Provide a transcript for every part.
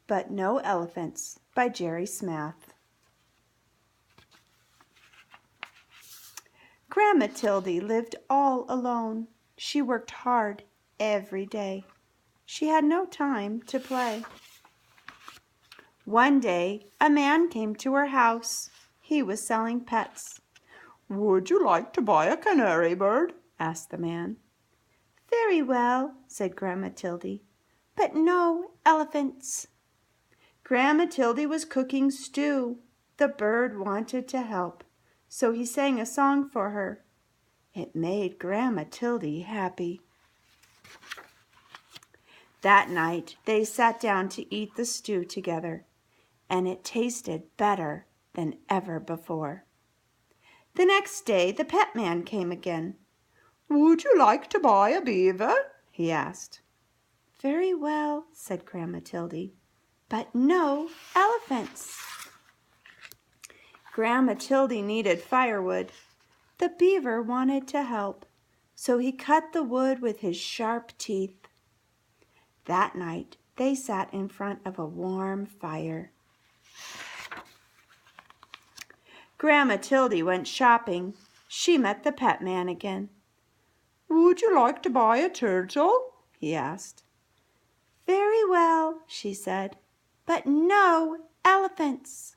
But No Elephants by Jerry Smath. Grandma Tildy lived all alone. She worked hard every day. She had no time to play. One day, a man came to her house. He was selling pets. "Would you like to buy a canary bird?" asked the man. Very well, said Grandma Tildy, but no elephants. Grandma Tildy was cooking stew. The bird wanted to help, so he sang a song for her. It made Grandma Tildy happy. That night they sat down to eat the stew together, and it tasted better than ever before. The next day the pet man came again. "Would you like to buy a beaver?" he asked. Very well, said Grandma Tildy, but no elephants. Grandma Tildy needed firewood. The beaver wanted to help, so he cut the wood with his sharp teeth. That night they sat in front of a warm fire. Grandma Tildy went shopping. She met the pet man again. "Would you like to buy a turtle?" he asked. Very well, she said, but no elephants.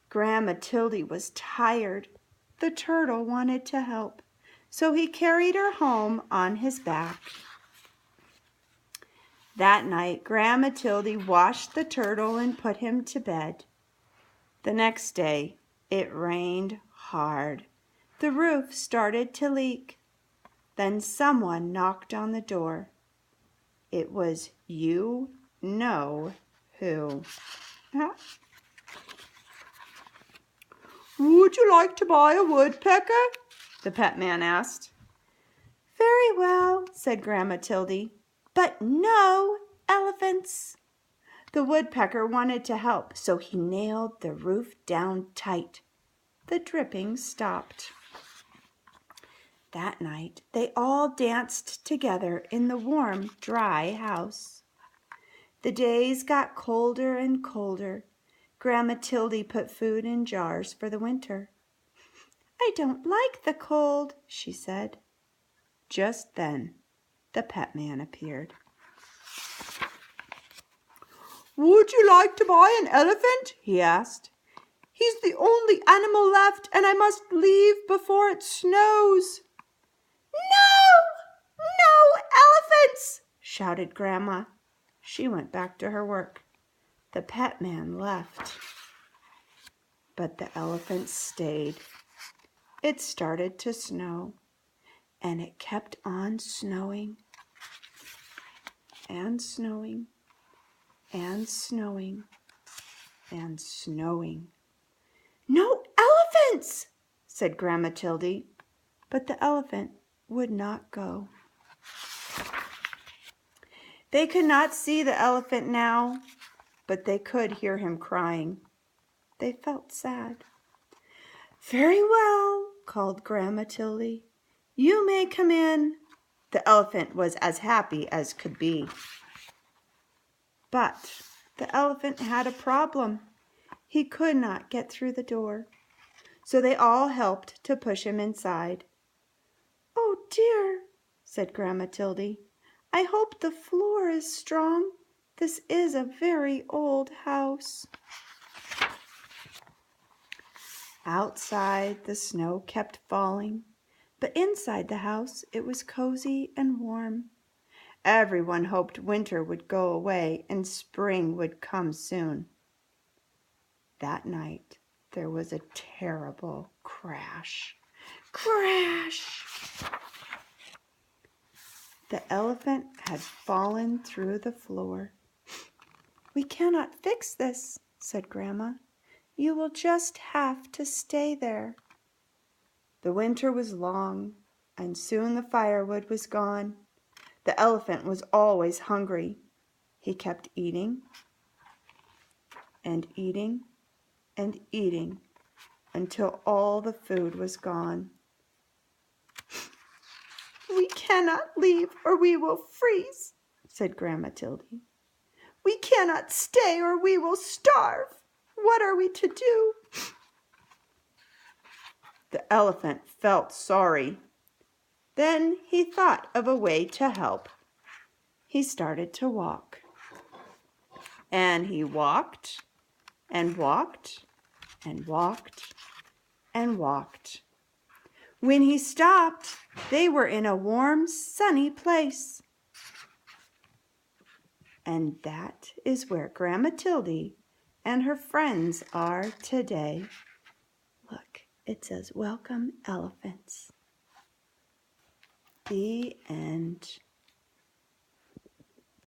Grandma Tildy was tired. The turtle wanted to help, so he carried her home on his back. That night, Grandma Tildy washed the turtle and put him to bed. The next day, it rained hard. The roof started to leak. Then someone knocked on the door. It was you know who. "Would you like to buy a woodpecker?" the pet man asked. Very well, said Grandma Tildy, but no elephants. The woodpecker wanted to help, so he nailed the roof down tight. The dripping stopped. That night they all danced together in the warm, dry house. The days got colder and colder. Grandma Tildy put food in jars for the winter. I don't like the cold, she said. Just then the pet man appeared. "Would you like to buy an elephant?" he asked. "He's the only animal left, and I must leave before it snows." No elephants, shouted Grandma. She went back to her work. The pet man left, but the elephants stayed. It started to snow, and it kept on snowing and snowing and snowing and snowing. No elephants, said Grandma Tildy, but the elephant would not go. They could not see the elephant now, but they could hear him crying. They felt sad. Very well, called Grandma Tildy. You may come in. The elephant was as happy as could be. But the elephant had a problem. He could not get through the door, so they all helped to push him inside. Oh dear, said Grandma Tildy. I hope the floor is strong. This is a very old house. Outside, the snow kept falling, but inside the house it was cozy and warm. Everyone hoped winter would go away and spring would come soon. That night, there was a terrible crash. Crash! The elephant had fallen through the floor. We cannot fix this, said Grandma. You will just have to stay there. The winter was long, and soon the firewood was gone. The elephant was always hungry. He kept eating and eating and eating until all the food was gone. We cannot leave or we will freeze, said Grandma Tildy. We cannot stay or we will starve. What are we to do?" The elephant felt sorry. Then he thought of a way to help. He started to walk. And he walked and walked and walked and walked. When he stopped, they were in a warm, sunny place. And that is where Grandma Tildy and her friends are today. Look, it says, "Welcome, elephants." The end.